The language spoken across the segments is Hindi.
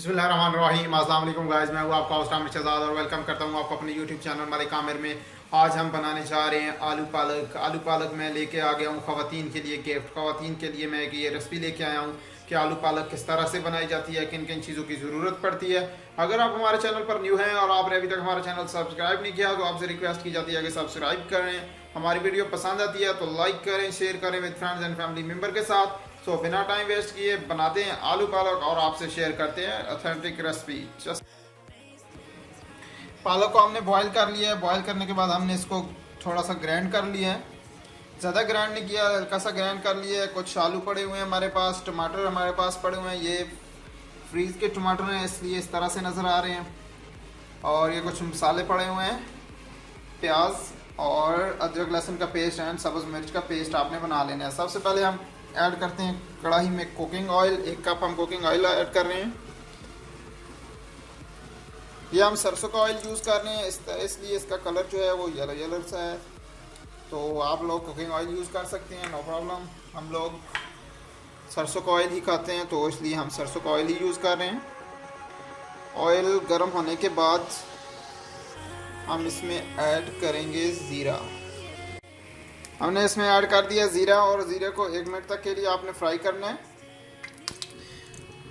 बिस्मिल्लाहिर्रहमानिर्रहीम। अस्सलाम वालेकुम गाइस, मैं हूँ आपका होस्ट आमिर शहजाद और वेलकम करता हूँ आपको अपने यूट्यूब चैनल मालिक आमिर में। आज हम बनाने जा रहे हैं आलू पालक। आलू पालक मैं लेके आ गया हूँ ख़वातीन के लिए गिफ्ट। ख़वातीन के लिए मैं ये रेसिपी लेके आया हूँ कि आलू पालक किस तरह से बनाई जाती है, किन किन चीज़ों की ज़रूरत पड़ती है। अगर आप हमारे चैनल पर न्यू हैं और आपने अभी तक हमारा चैनल सब्सक्राइब नहीं किया तो आपसे रिक्वेस्ट की जाती है कि सब्सक्राइब करें। हमारी वीडियो पसंद आती है तो लाइक करें, शेयर करें with friends and family member के साथ। सो बिना टाइम वेस्ट किए बनाते हैं आलू पालक और आपसे शेयर करते हैं ऑथेंटिक रेसिपी। पालक को हमने बॉईल कर लिया है। बॉईल करने के बाद हमने इसको थोड़ा सा ग्राइंड कर लिया है, ज़्यादा ग्राइंड नहीं किया, हल्का सा ग्राइंड कर लिया है। कुछ आलू पड़े हुए हैं हमारे पास, टमाटर हमारे पास पड़े हुए हैं। ये फ्रीज़ के टमाटर हैं इसलिए इस तरह से नज़र आ रहे हैं। और ये कुछ मसाले पड़े हुए हैं, प्याज और अदरक लहसुन का पेस्ट एंड सब्ज़ मिर्च का पेस्ट आपने बना लेना है। सबसे पहले हम ऐड करते हैं कढ़ाई में कुकिंग ऑयल। 1 कप हम कुकिंग ऑयल ऐड कर रहे हैं। ये हम सरसों का ऑयल यूज़ कर रहे हैं, इसलिए इसका कलर जो है वो येलो येलो सा है। तो आप लोग कुकिंग ऑयल यूज़ कर सकते हैं, नो प्रॉब्लम। हम लोग सरसों का ऑयल ही खाते हैं तो इसलिए हम सरसों का ऑयल ही यूज़ कर रहे हैं। ऑयल गर्म होने के बाद हम इसमें ऐड करेंगे ज़ीरा। हमने इसमें ऐड कर दिया ज़ीरा और ज़ीरे को 1 मिनट तक के लिए आपने फ्राई करना है।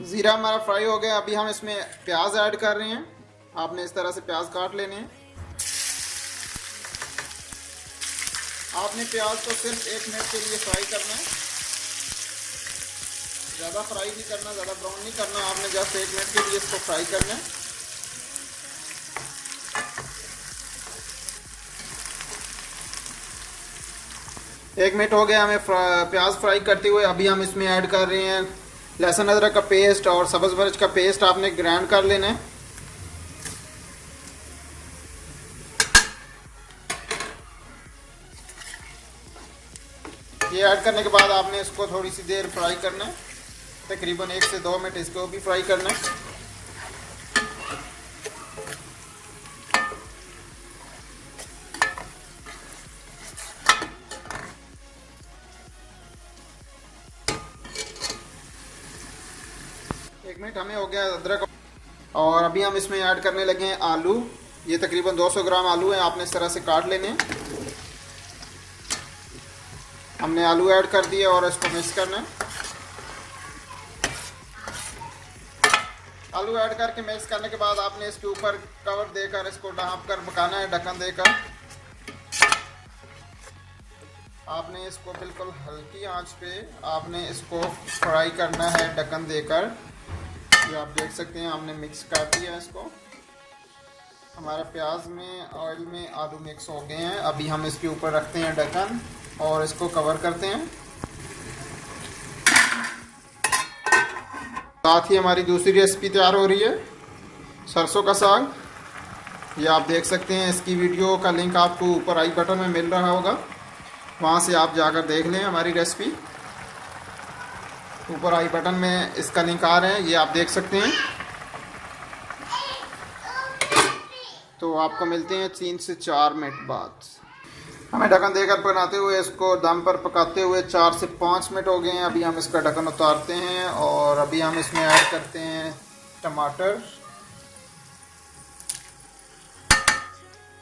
ज़ीरा हमारा फ्राई हो गया। अभी हम इसमें प्याज ऐड कर रहे हैं। आपने इस तरह से प्याज काट लेने हैं। आपने प्याज को सिर्फ 1 मिनट के लिए फ्राई करना है, ज़्यादा फ्राई नहीं करना, ज़्यादा ब्राउन नहीं करना। आपने जस्ट 1 मिनट के लिए इसको फ्राई करना है। एक मिनट हो गया हमें प्याज फ्राई करते हुए। अभी हम इसमें ऐड कर रहे हैं लहसुन अदरक का पेस्ट और सब्ज़ मिर्च का पेस्ट। आपने ग्राइंड कर लेना है। ये ऐड करने के बाद आपने इसको थोड़ी सी देर फ्राई करना है, तकरीबन 1 से 2 मिनट इसको भी फ्राई करना है। एक मिनट हमें हो गया अदरक। और अभी हम इसमें ऐड करने लगे हैं आलू। ये तकरीबन 200 ग्राम आलू हैं, आपने इस तरह से काट लेने हैं। हमने आलू ऐड कर दिए और इसको मिक्स करना है। आलू ऐड करके मिक्स करने के बाद आपने इसके ऊपर कवर देकर इसको ढाँप कर पकाना है, ढक्कन देकर। आपने इसको बिल्कुल हल्की आंच पे आपने इसको फ्राई करना है ढक्कन देकर। ये आप देख सकते हैं हमने मिक्स कर दिया इसको। हमारा प्याज में ऑयल में आलू मिक्स हो गए हैं। अभी हम इसके ऊपर रखते हैं ढक्कन और इसको कवर करते हैं। साथ ही हमारी दूसरी रेसिपी तैयार हो रही है, सरसों का साग। ये आप देख सकते हैं, इसकी वीडियो का लिंक आपको ऊपर आई बटन में मिल रहा होगा, वहाँ से आप जाकर देख लें हमारी रेसिपी। ऊपर आई बटन में इसका लिंक आ रहा है, ये आप देख सकते हैं। तो आपको मिलते हैं 3 से 4 मिनट बाद। हमें ढक्कन देकर बनाते हुए इसको दम पर पकाते हुए 4 से 5 मिनट हो गए हैं। अभी हम इसका ढक्कन उतारते हैं और अभी हम इसमें ऐड करते हैं टमाटर।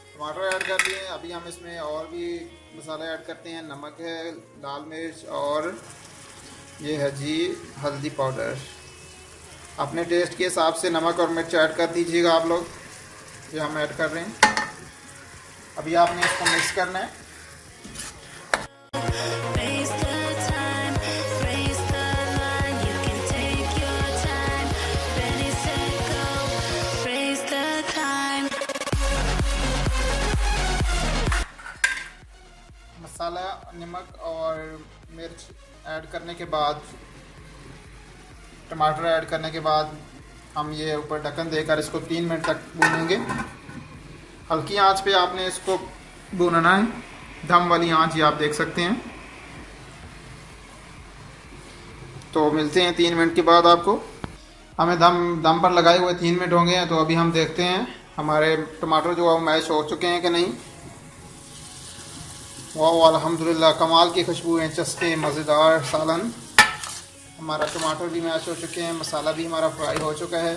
टमाटर ऐड कर दिए। अभी हम इसमें और भी मसाले ऐड करते हैं। नमक है, लाल मिर्च और ये है जी हल्दी पाउडर। अपने टेस्ट के हिसाब से नमक और मिर्च ऐड कर दीजिएगा आप लोग। ये हम ऐड कर रहे हैं। अभी आपने इसको मिक्स करना है। मसाला, नमक और मिर्च ऐड करने के बाद, टमाटर ऐड करने के बाद हम ये ऊपर ढक्कन देकर इसको 3 मिनट तक भूनेंगे। हल्की आंच पे आपने इसको भूनना है, दम वाली आंच, ये आप देख सकते हैं। तो मिलते हैं 3 मिनट के बाद आपको। हमें दम पर लगाए हुए 3 मिनट हो गए हैं। तो अभी हम देखते हैं हमारे टमाटर जो है मैश हो चुके हैं कि नहीं। वाह अल्हम्दुलिल्लाह, कमाल की खुशबू है, चस्के मज़ेदार सालन। हमारा टमाटर भी मैश हो चुके हैं, मसाला भी हमारा फ्राई हो चुका है।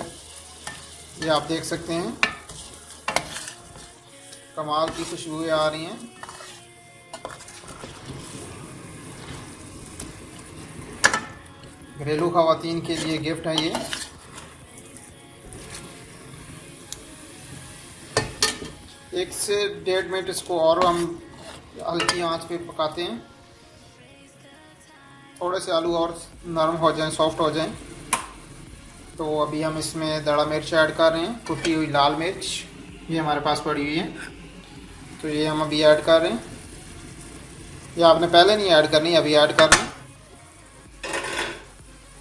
ये आप देख सकते हैं कमाल की खुशबू आ रही हैं। घरेलू ख़वातीन के लिए गिफ्ट है ये। एक से 1.5 मिनट इसको और हम हल्की आंच पे पकाते हैं, थोड़े से आलू और नरम हो जाएं, सॉफ्ट हो जाएं। तो अभी हम इसमें दड़ा मिर्च ऐड कर रहे हैं, कुटी हुई लाल मिर्च ये हमारे पास पड़ी हुई है, तो ये हम अभी ऐड कर रहे हैं। ये आपने पहले नहीं ऐड करनी, अभी ऐड कर रहे हैं।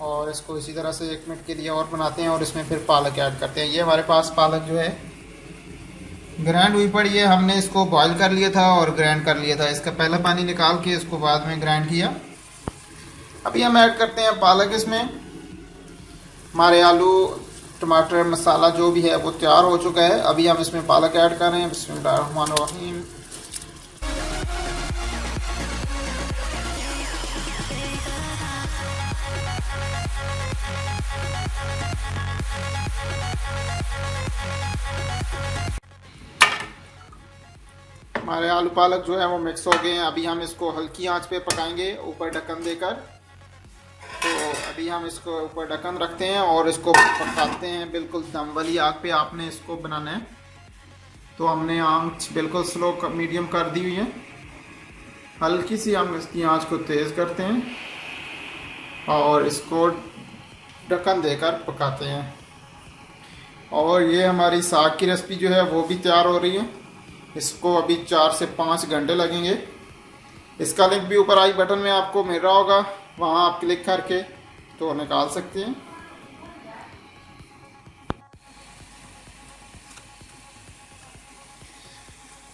और इसको इसी तरह से 1 मिनट के लिए और बनाते हैं और इसमें फिर पालक ऐड करते हैं। ये हमारे पास पालक जो है ग्राइंड हुई पड़ी है, हमने इसको बॉईल कर लिया था और ग्राइंड कर लिया था। इसका पहला पानी निकाल के इसको बाद में ग्राइंड किया। अभी हम ऐड करते हैं पालक इसमें। हमारे आलू टमाटर मसाला जो भी है वो तैयार हो चुका है। अभी हम इसमें पालक ऐड कर रहे हैं। बिस्मिल्लाहिर्रहमानिर्रहीम। हमारे आलू पालक जो है वो मिक्स हो गए हैं। अभी हम इसको हल्की आंच पे पकाएंगे ऊपर ढक्कन देकर। तो अभी हम इसको ऊपर ढक्कन रखते हैं और इसको पकाते हैं। बिल्कुल दम वाली आग पे आपने इसको बनाना है। तो हमने आंच बिल्कुल स्लो मीडियम कर दी हुई है। हल्की सी हम इसकी आंच को तेज़ करते हैं और इसको ढक्कन देकर पकाते हैं। और ये हमारी साग की रेसिपी जो है वो भी तैयार हो रही है। इसको अभी 4 से 5 घंटे लगेंगे। इसका लिंक भी ऊपर आई बटन में आपको मिल रहा होगा, वहाँ आप क्लिक करके तो निकाल सकते हैं।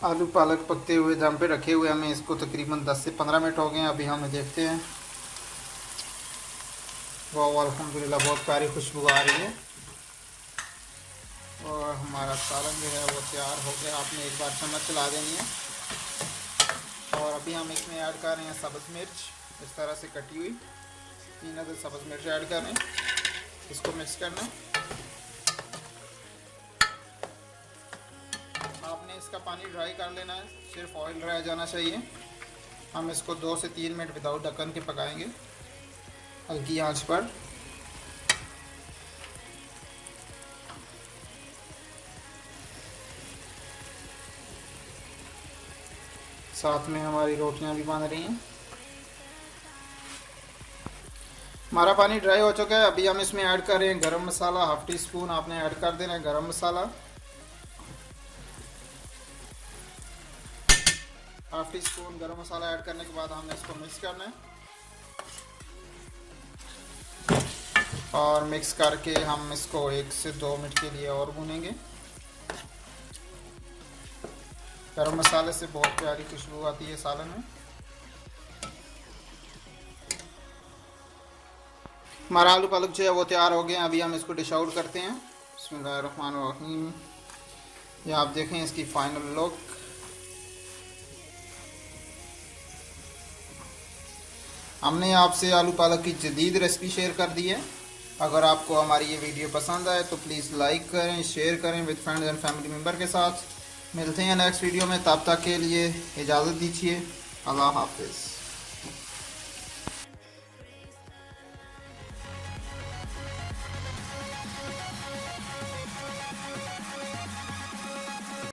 आलू पालक पकते हुए दम पे रखे हुए हमें इसको तकरीबन 10 से 15 मिनट हो गए हैं। अभी हम देखते हैं। वाह अल्हम्दुलिल्लाह बहुत प्यारी खुशबू आ रही है और हमारा सालन जो है वो तैयार हो गया। आपने एक बार चम्मच चला देनी है। और अभी हम इसमें ऐड कर रहे हैं सब्ज़ मिर्च, इस तरह से कटी हुई 3 अदद सब्ज़ मिर्च ऐड कर रहे हैं। इसको मिक्स करना है। आपने इसका पानी ड्राई कर लेना है, सिर्फ ऑयल रह जाना चाहिए। हम इसको 2 से 3 मिनट विदाउट ढक्कन के पकाएंगे हल्की आंच पर। साथ में हमारी रोटियां भी बन रही हैं। हमारा पानी ड्राई हो चुका है। अभी हम इसमें ऐड कर रहे हैं गरम मसाला। 1/2 टी स्पून आपने ऐड कर देना है गरम मसाला। 1/2 टी स्पून गरम मसाला ऐड करने के बाद हमने इसको मिक्स करना है और मिक्स करके हम इसको 1 से 2 मिनट के लिए और भूनेंगे। गरम मसाले से बहुत प्यारी खुशबू आती है सालन में। हमारा आलू पालक जो है वो तैयार हो गए हैं। अभी हम इसको डिश आउट करते हैं। बिस्मिल्लाहिर्रहमानिर्रहीम। ये आप देखें इसकी फाइनल लुक। हमने आपसे आलू पालक की जदीद रेसिपी शेयर कर दी है। अगर आपको हमारी ये वीडियो पसंद आए तो प्लीज़ लाइक करें, शेयर करें with friends and family member के साथ। मिलते हैं नेक्स्ट वीडियो में, तब तक के लिए इजाज़त दीजिए। अल्लाह हाफिज़।